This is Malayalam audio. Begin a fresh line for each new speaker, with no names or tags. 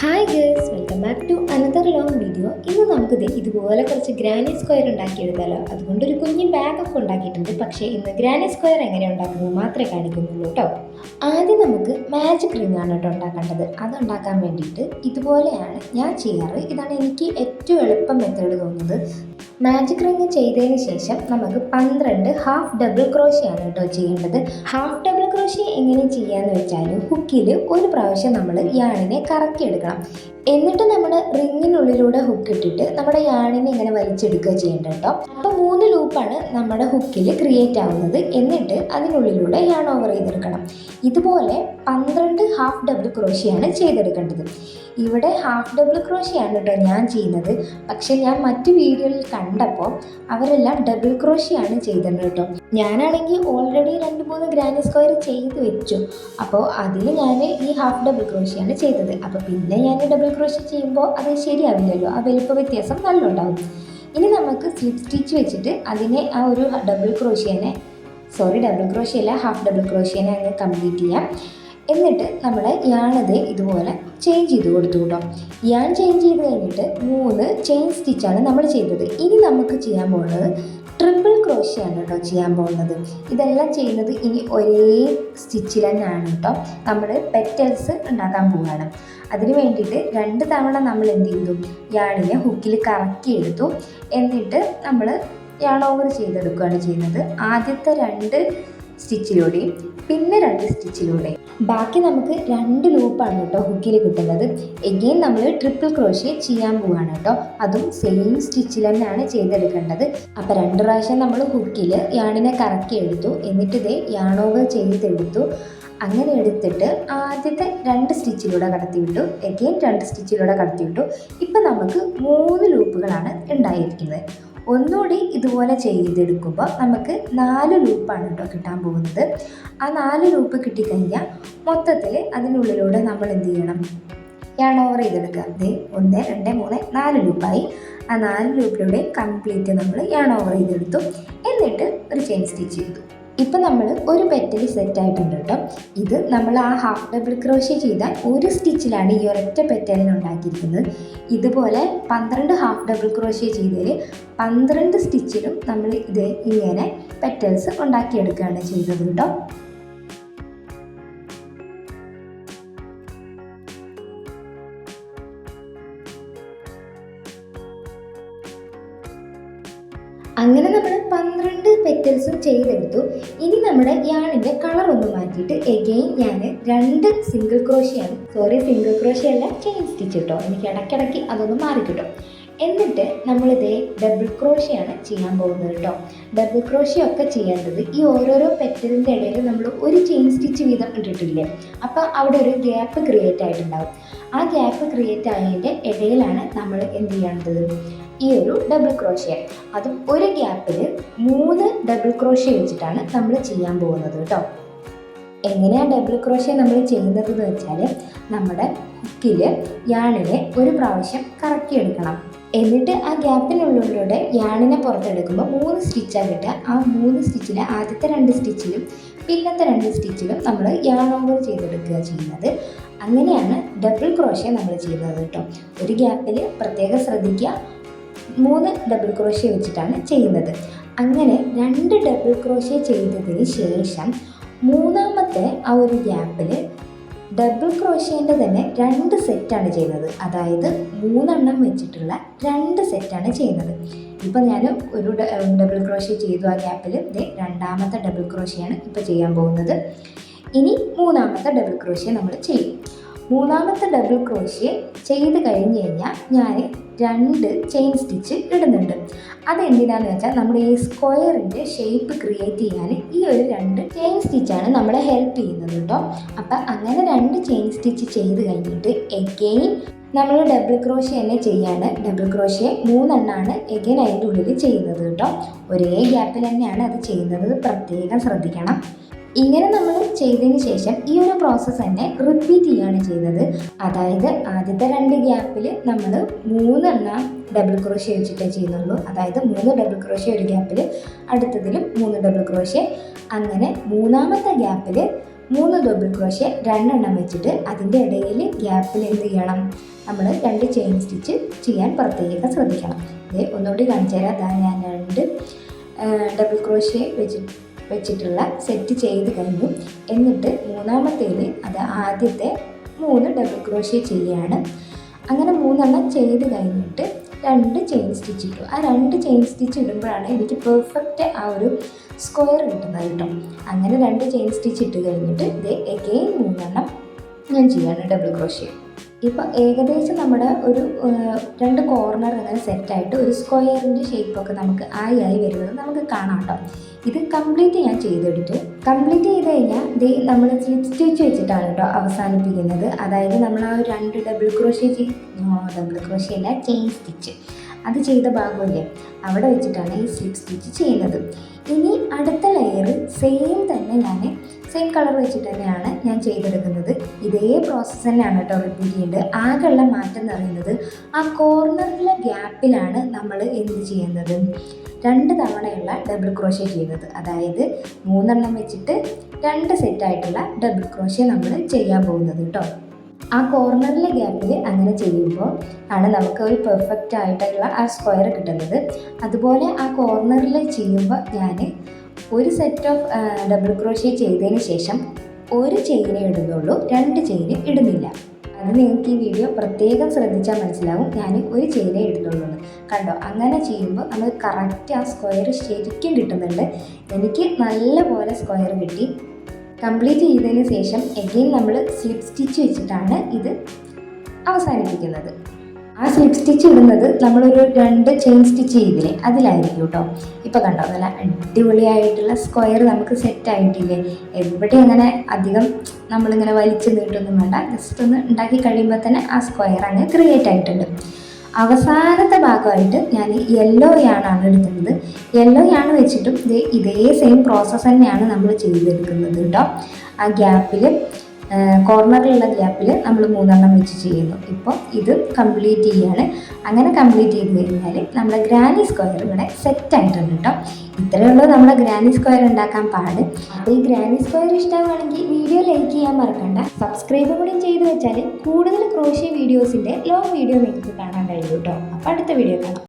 Hi girls, welcome back to another long video. ഇന്ന് നമുക്കിത് ഇതുപോലെ കുറച്ച് ഗ്രാനി സ്ക്വയർ ഉണ്ടാക്കിയെടുത്താലോ. അതുകൊണ്ടൊരു കുഞ്ഞ് ബാഗൊക്കെ ഉണ്ടാക്കിയിട്ടുണ്ട്. പക്ഷേ ഇന്ന് ഗ്രാനി സ്ക്വയർ എങ്ങനെ ഉണ്ടാക്കുന്നത് മാത്രമേ കാണിക്കുന്നുള്ളൂ കേട്ടോ. ആദ്യം നമുക്ക് മാജിക് റിംഗ് ആണ് കേട്ടോ ഉണ്ടാക്കേണ്ടത്. അതുണ്ടാക്കാൻ വേണ്ടിയിട്ട് ഇതുപോലെയാണ് ഞാൻ ചെയ്യാറ്. ഇതാണ് എനിക്ക് ഏറ്റവും എളുപ്പം മെത്തേഡ് തോന്നുന്നത്. മാജിക് റിംഗ് ചെയ്തതിന് ശേഷം നമുക്ക് 12 ഹാഫ് ഡബിൾ ക്രോഷ്യ ആണ് കേട്ടോ ചെയ്യേണ്ടത്. ഹാഫ് ഡബിൾ ക്രോഷ്യ എങ്ങനെ ചെയ്യാന്ന് വെച്ചാൽ ഹുക്കിൽ ഒരു പ്രാവശ്യം നമ്മൾ യാണിനെ കറക്കിയെടുക്കണം. എന്നിട്ട് നമ്മൾ റിങ്ങിനുള്ളിലൂടെ ഹുക്ക് ഇട്ടിട്ട് നമ്മുടെ യാണിനെ ഇങ്ങനെ വലിച്ചെടുക്കുക ചെയ്യേണ്ടത് കേട്ടോ. അപ്പോൾ 3 ലൂപ്പാണ് നമ്മുടെ ഹുക്കിൽ ക്രിയേറ്റ് ആവുന്നത്. എന്നിട്ട് അതിനുള്ളിലൂടെ യാൺ ഓവർ ചെയ്തെടുക്കണം. ഇതുപോലെ 12 ഹാഫ് ഡബിൾ ക്രോഷ്യാണ് ചെയ്തെടുക്കേണ്ടത്. ഇവിടെ ഹാഫ് ഡബിൾ ക്രോഷ്യാണ് കേട്ടോ ഞാൻ ചെയ്യുന്നത്. പക്ഷേ ഞാൻ മറ്റു വീഡിയോയിൽ കണ്ടപ്പോൾ അവരെല്ലാം ഡബിൾ ക്രോഷ്യാണ് ചെയ്തത് കേട്ടോ. ഞാനാണെങ്കിൽ ഓൾറെഡി 2-3 ഗ്രാനി സ്ക്വയർ ചെയ്ത് വെച്ചു. അപ്പോൾ അതിൽ ഞാൻ ഈ ഹാഫ് ഡബിൾ ക്രോഷ്യാണ് ചെയ്തത്. അപ്പോൾ പിന്നെ ഞാൻ ഡബിൾ ക്രോഷ്യ ചെയ്യുമ്പോൾ അത് ശരിയാവില്ലല്ലോ, ആ വലിപ്പ വ്യത്യാസം നല്ല ഉണ്ടാവും. ഇനി നമുക്ക് സ്ലിപ്പ് സ്റ്റിച്ച് വെച്ചിട്ട് അതിനെ ആ ഒരു ഡബിൾ ക്രോഷ്യനെ ഹാഫ് ഡബിൾ ക്രോഷ്യനെ അങ്ങ് കംപ്ലീറ്റ് ചെയ്യാം. എന്നിട്ട് നമ്മൾ യാണത് ഇതുപോലെ ചേഞ്ച് ചെയ്ത് കൊടുത്തു കേട്ടോ. യാൺ ചേഞ്ച് ചെയ്ത് കഴിഞ്ഞിട്ട് 3 ചെയിൻ സ്റ്റിച്ചാണ് നമ്മൾ ചെയ്തത്. ഇനി നമുക്ക് ചെയ്യാൻ പോകുന്നത് ട്രിപ്പിൾ ക്രോഷ്യാണ് കേട്ടോ ചെയ്യാൻ പോകുന്നത്. ഇതെല്ലാം ചെയ്യുന്നത് ഇനി ഒരേ സ്റ്റിച്ചിൽ തന്നെയാണ് കേട്ടോ. നമ്മൾ പെറ്റൽസ് ഉണ്ടാക്കാൻ പോവുകയാണ്. അതിന് വേണ്ടിയിട്ട് 2 തവണ നമ്മൾ എന്ത് ചെയ്തു, യാണിനെ ഹുക്കിൽ കറക്കിയെടുത്തു. എന്നിട്ട് നമ്മൾ യാൺ ഓവർ ചെയ്തെടുക്കുകയാണ് ചെയ്യുന്നത്. ആദ്യത്തെ 2 സ്റ്റിച്ചിലൂടെയും പിന്നെ 2 സ്റ്റിച്ചിലൂടെയും. ബാക്കി നമുക്ക് 2 ലൂപ്പാണ് കേട്ടോ ഹുക്കിൽ കിട്ടുന്നത്. എഗെയിൻ നമ്മൾ ട്രിപ്പിൾ ക്രോഷ്യ ചെയ്യാൻ പോവുകയാണ് കേട്ടോ. അതും സെയിം സ്റ്റിച്ചിൽ തന്നെയാണ് ചെയ്തെടുക്കേണ്ടത്. അപ്പോൾ 2 പ്രാവശ്യം നമ്മൾ ഹുക്കിൽ യാണിനെ കറക്കി എടുത്തു. എന്നിട്ട് ഇതേ യാൺ ഓവർ ചെയ്തെടുത്തു. അങ്ങനെ എടുത്തിട്ട് ആദ്യത്തെ 2 സ്റ്റിച്ചിലൂടെ കടത്തി വിട്ടു. എഗെയിൻ 2 സ്റ്റിച്ചിലൂടെ കടത്തി വിട്ടു. ഇപ്പം നമുക്ക് 3 ലൂപ്പുകളാണ് ഉണ്ടായിരിക്കുന്നത്. ഒന്നുകൂടി ഇതുപോലെ ചെയ്തെടുക്കുമ്പോൾ നമുക്ക് 4 ലൂപ്പാണ് കേട്ടോ കിട്ടാൻ പോകുന്നത്. ആ 4 ലൂപ്പ് കിട്ടിക്കഴിഞ്ഞാൽ മൊത്തത്തിൽ അതിനുള്ളിലൂടെ നമ്മൾ എന്ത് ചെയ്യണം, യാൺ ഓവർ ചെയ്തെടുക്കുക. അത് 1 2 3 4 ലൂപ്പായി. ആ 4 ലൂപ്പിലൂടെ കംപ്ലീറ്റ് നമ്മൾ യാൺ ഓവർ ചെയ്തെടുത്തു. എന്നിട്ട് ഒരു ചെയിൻ സ്റ്റിച്ച് ചെയ്തു. ഇപ്പം നമ്മൾ ഒരു പെറ്റൽ സെറ്റ് ആയിട്ടുണ്ട് കേട്ടോ. ഇത് നമ്മൾ ആ ഹാഫ് ഡബിൾ ക്രോഷ്യ ചെയ്ത ഒരു സ്റ്റിച്ചിലാണ് ഈ ഒരൊറ്റ പെറ്റലിന് ഉണ്ടാക്കിയിരിക്കുന്നത്. ഇതുപോലെ 12 ഹാഫ് ഡബിൾ ക്രോഷ്യ ചെയ്തതിൽ 12 സ്റ്റിച്ചിലും നമ്മൾ ഇത് ഇങ്ങനെ പെറ്റൽസ് ഉണ്ടാക്കിയെടുക്കുകയാണ് ചെയ്തത് കേട്ടോ. അങ്ങനെ നമ്മൾ 12 പെറ്റൽസും ചെയ്തെടുത്തു. ഇനി നമ്മുടെ യാണിൻ്റെ കളർ ഒന്ന് മാറ്റിയിട്ട് എഗെയിൻ ഞാൻ 2 സിംഗിൾ ക്രോഷ്യ അല്ല ചെയിൻ സ്റ്റിച്ച് കേട്ടോ. എനിക്ക് ഇടയ്ക്കിടയ്ക്ക് അതൊന്ന് മാറിക്കിട്ടും. എന്നിട്ട് നമ്മളിതേ ഡബിൾ ക്രോഷ്യാണ് ചെയ്യാൻ പോകുന്നത് കേട്ടോ. ഡബിൾ ക്രോഷ്യ ഒക്കെ ചെയ്യേണ്ടത് ഈ ഓരോരോ പെറ്റലിൻ്റെ ഇടയിൽ നമ്മൾ ഒരു ചെയിൻ സ്റ്റിച്ച് വീതം ഇട്ടിട്ടില്ലേ, അപ്പോൾ അവിടെ ഒരു ഗ്യാപ്പ് ക്രിയേറ്റ് ആയിട്ടുണ്ടാവും. ആ ഗ്യാപ്പ് ക്രിയേറ്റ് ആയതിൻ്റെ ഇടയിലാണ് നമ്മൾ എന്ത് ചെയ്യേണ്ടത്, ഈ ഒരു ഡബിൾ ക്രോഷ്യ. അതും ഒരു ഗ്യാപ്പിൽ 3 ഡബിൾ ക്രോഷ്യ വെച്ചിട്ടാണ് നമ്മൾ ചെയ്യാൻ പോകുന്നത് കേട്ടോ. എങ്ങനെയാണ് ഡബിൾ ക്രോഷ്യ നമ്മൾ ചെയ്യുന്നത് എന്ന് വെച്ചാൽ നമ്മുടെ ഹുക്കിൽ യാണിനെ ഒരു പ്രാവശ്യം കറക്കിയെടുക്കണം. എന്നിട്ട് ആ ഗ്യാപ്പിനുള്ളിലൂടെ യാണിനെ പുറത്തെടുക്കുമ്പോൾ 3 സ്റ്റിച്ചാണ് കിട്ടുക. ആ 3 സ്റ്റിച്ചിൽ ആദ്യത്തെ 2 സ്റ്റിച്ചിലും പിന്നത്തെ 2 സ്റ്റിച്ചിലും നമ്മൾ യാൺ ഓവർ ചെയ്തെടുക്കുക ചെയ്യുന്നത്. അങ്ങനെയാണ് ഡബിൾ ക്രോഷ്യ നമ്മൾ ചെയ്യുന്നത് കേട്ടോ. ഒരു ഗ്യാപ്പിൽ പ്രത്യേകം ശ്രദ്ധിക്കുക, 3 ഡബിൾ ക്രോഷ്യ വെച്ചിട്ടാണ് ചെയ്യുന്നത്. അങ്ങനെ 2 ഡബിൾ ക്രോഷ്യ ചെയ്തതിന് ശേഷം 3ാമത്തെ ആ ഒരു ഗ്യാപ്പിൽ ഡബിൾ ക്രോഷ്യേൻ്റെ തന്നെ 2 സെറ്റാണ് ചെയ്യുന്നത്. അതായത് 3 എണ്ണം വെച്ചിട്ടുള്ള 2 സെറ്റാണ് ചെയ്യുന്നത്. ഇപ്പം ഞാൻ ഒരു ഡബിൾ ക്രോഷ്യ ചെയ്തു ആ ഗ്യാപ്പിൽ. ഇത് 2ാമത്തെ ഡബിൾ ക്രോഷ്യാണ് ഇപ്പോൾ ചെയ്യാൻ പോകുന്നത്. ഇനി 3ാമത്തെ ഡബിൾ ക്രോഷ്യ നമ്മൾ ചെയ്യും. 3ാമത്തെ ഡബിൾ ക്രോഷ്യ ചെയ്ത് കഴിഞ്ഞ് കഴിഞ്ഞാൽ ഞാൻ 2 ചെയിൻ സ്റ്റിച്ച് ഇടുന്നുണ്ട്. അതെന്തിനാന്ന് വെച്ചാൽ നമ്മുടെ ഈ സ്ക്വയറിൻ്റെ ഷേപ്പ് ക്രിയേറ്റ് ചെയ്യാൻ ഈ ഒരു 2 ചെയിൻ സ്റ്റിച്ചാണ് നമ്മളെ ഹെൽപ്പ് ചെയ്യുന്നത് കേട്ടോ. അപ്പം അങ്ങനെ 2 ചെയിൻ സ്റ്റിച്ച് ചെയ്ത് കഴിഞ്ഞിട്ട് എഗെയിൻ നമ്മൾ ഡബിൾ ക്രോഷ്യ തന്നെ ചെയ്യാണ്. ഡബിൾ ക്രോഷ്യ 3 എണ്ണമാണ് എഗെയിൻ അതിൻ്റെ ഉള്ളിൽ ചെയ്യുന്നത് കേട്ടോ. ഒരേ ഗ്യാപ്പിൽ തന്നെയാണ് അത് ചെയ്യുന്നത്, പ്രത്യേകം ശ്രദ്ധിക്കണം. ഇങ്ങനെ നമ്മൾ ചെയ്തതിന് ശേഷം ഈ ഒരു പ്രോസസ്സ് തന്നെ റിപ്പീറ്റ് ചെയ്യുകയാണ് ചെയ്യുന്നത്. അതായത് ആദ്യത്തെ 2 ഗ്യാപ്പിൽ നമ്മൾ 3 എണ്ണം ഡബിൾ ക്രോഷ്യ വെച്ചിട്ടേ ചെയ്യുന്നുള്ളൂ. അതായത് 3 ഡബിൾ ക്രോഷ്യ ഒരു ഗ്യാപ്പിൽ, അടുത്തതിലും 3 ഡബിൾ ക്രോഷ്യ. അങ്ങനെ 3ാമത്തെ ഗ്യാപ്പിൽ 3 ഡബിൾ ക്രോഷ്യ 2 എണ്ണം വെച്ചിട്ട് അതിൻ്റെ ഇടയിൽ ഗ്യാപ്പിൽ എന്ത് ചെയ്യണം, നമ്മൾ 2 ചെയിൻ സ്റ്റിച്ച് ചെയ്യാൻ പ്രത്യേകം ശ്രദ്ധിക്കണം. ഒന്നുകൂടി കാണിച്ചു തരാം. ഞാൻ 2 ഡബിൾ ക്രോഷ്യ വെച്ചിട്ടുള്ള സെറ്റ് ചെയ്ത് കഴിഞ്ഞു. എന്നിട്ട് മൂന്നാമത്തേൽ അത് ആദ്യത്തെ 3 ഡബിൾ ക്രോഷ്യ ചെയ്യുകയാണ്. അങ്ങനെ 3 ചെയ്ത് കഴിഞ്ഞിട്ട് 2 ചെയിൻ സ്റ്റിച്ച് ഇട്ടു. ആ 2 ചെയിൻ സ്റ്റിച്ച് ഇടുമ്പോഴാണ് എനിക്ക് പെർഫെക്റ്റ് ആ ഒരു സ്ക്വയർ കിട്ടുന്നത് കേട്ടോ. അങ്ങനെ 2 ചെയിൻ സ്റ്റിച്ച് ഇട്ട് കഴിഞ്ഞിട്ട് എഗെയിൻ 3 ഞാൻ ചെയ്യാണ് ഡബിൾ ക്രോഷ്യ. ഇപ്പോൾ ഏകദേശം നമ്മുടെ ഒരു 2 കോർണർ അങ്ങനെ സെറ്റായിട്ട് ഒരു സ്ക്വയറിൻ്റെ ഷേപ്പൊക്കെ നമുക്ക് ആയി വരുന്നത് നമുക്ക് കാണാം കേട്ടോ. ഇത് കംപ്ലീറ്റ് ഞാൻ ചെയ്തെടുത്തു. കംപ്ലീറ്റ് ചെയ്ത് കഴിഞ്ഞാൽ നമ്മൾ സ്ലിപ്പ് സ്റ്റിച്ച് വെച്ചിട്ടാണ് കേട്ടോ അവസാനിപ്പിക്കുന്നത്. അതായത് നമ്മൾ ആ 2 ഡബിൾ ക്രോഷ്യ അല്ല, ചെയിൻ സ്റ്റിച്ച് അത് ചെയ്ത ഭാഗമല്ലേ, അവിടെ വെച്ചിട്ടാണ് ഈ സ്ലിപ്പ് സ്റ്റിച്ച് ചെയ്യുന്നത്. ഇനി അടുത്ത ലെയർ സെയിം തന്നെ സെയിം കളർ വെച്ചിട്ട് തന്നെയാണ് ഞാൻ ചെയ്തെടുക്കുന്നത്. ഇതേ പ്രോസസ്സ് തന്നെയാണ് കേട്ടോ റിപ്പീറ്റ് ചെയ്യേണ്ടത്. ആകെയുള്ള മാറ്റം എന്ന് പറയുന്നത് ആ കോർണറിലെ ഗ്യാപ്പിലാണ് നമ്മൾ എന്ത് ചെയ്യുന്നത്, 2 തവണയുള്ള ഡബിൾ ക്രോഷ്യ ചെയ്യുന്നത്. അതായത് 3 വെച്ചിട്ട് 2 സെറ്റായിട്ടുള്ള ഡബിൾ ക്രോഷ്യ നമ്മൾ ചെയ്യാൻ പോകുന്നത് കേട്ടോ. ആ കോർണറിലെ ഗ്യാപ്പിൽ അങ്ങനെ ചെയ്യുമ്പോൾ ആണ് നമുക്ക് ഒരു പെർഫെക്റ്റ് ആയിട്ടുള്ള ആ സ്ക്വയർ കിട്ടുന്നത്. അതുപോലെ ആ കോർണറിൽ ചെയ്യുമ്പോൾ ഞാൻ ഒരു സെറ്റ് ഓഫ് ഡബിൾ ക്രോഷ്യ ചെയ്തതിന് ശേഷം 1 ചെയിനേ ഇടുന്നുള്ളൂ, 2 ചെയിൻ ഇടുന്നില്ല. അത് നിങ്ങൾക്ക് ഈ വീഡിയോ പ്രത്യേകം ശ്രദ്ധിച്ചാൽ മനസ്സിലാവും. ഞാൻ 1 ചെയിനേ ഇടുന്നുള്ളൂ. കണ്ടോ, അങ്ങനെ ചെയ്യുമ്പോൾ നമ്മൾ കറക്റ്റ് ആ സ്ക്വയർ ശരിക്കും കിട്ടുന്നുണ്ട്. എനിക്ക് നല്ല പോലെ സ്ക്വയർ കിട്ടി. കംപ്ലീറ്റ് ചെയ്തതിന് ശേഷം എഗെയിൻ നമ്മൾ സ്ലിപ്പ് സ്റ്റിച്ച് വെച്ചിട്ടാണ് ഇത് അവസാനിപ്പിക്കുന്നത്. ആ സ്ലിപ്പ് സ്റ്റിച്ച് ഇടുന്നത് നമ്മളൊരു 2 ചെയിൻ സ്റ്റിച്ച് ചെയ്തില്ലേ അതിലായിരിക്കും കേട്ടോ. ഇപ്പോൾ കണ്ടോ, നല്ല അടിപൊളിയായിട്ടുള്ള സ്ക്വയർ നമുക്ക് സെറ്റായിട്ടില്ലേ. എവിടെ അങ്ങനെ അധികം നമ്മളിങ്ങനെ വലിച്ചു നീട്ടൊന്നും വേണ്ട, ജസ്റ്റ് ഒന്ന് ഉണ്ടാക്കി കഴിയുമ്പോൾ തന്നെ ആ സ്ക്വയർ അങ്ങ് ക്രിയേറ്റ് ആയിട്ടുണ്ട്. അവസാനത്തെ ഭാഗമായിട്ട് ഞാൻ യെല്ലോ യാണാണ് എടുക്കുന്നത്. യെല്ലോ യാണ് വെച്ചിട്ടും ഇതേ സെയിം പ്രോസസ്സ് തന്നെയാണ് നമ്മൾ ചെയ്തെടുക്കുന്നത് കേട്ടോ. ആ ഗ്യാപ്പിൽ കോർണറിലുള്ള ഗ്യാപ്പിൽ നമ്മൾ 3 വെച്ച് ചെയ്യുന്നു. ഇപ്പോൾ ഇത് കംപ്ലീറ്റ് ചെയ്യാണ്. അങ്ങനെ കംപ്ലീറ്റ് ചെയ്ത് കഴിഞ്ഞാൽ നമ്മുടെ ഗ്രാനി സ്ക്വയർ ഇവിടെ സെറ്റായിട്ടുണ്ട് കേട്ടോ. ഇത്രയേ ഉള്ളൂ നമ്മുടെ ഗ്രാനി സ്ക്വയർ ഉണ്ടാക്കാൻ പാട്. അപ്പോൾ ഈ ഗ്രാനി സ്ക്വയർ ഇഷ്ടമാണെങ്കിൽ വീഡിയോ ലൈക്ക് ചെയ്യാൻ മറക്കണ്ട. സബ്സ്ക്രൈബ് കൂടി ചെയ്ത് വെച്ചാൽ കൂടുതൽ ക്രോഷ്യ വീഡിയോസിൻ്റെ ലോങ് വീഡിയോ നിങ്ങൾക്ക് കാണാൻ കഴിയും കേട്ടോ. അപ്പോൾ അടുത്ത വീഡിയോ കാണാം.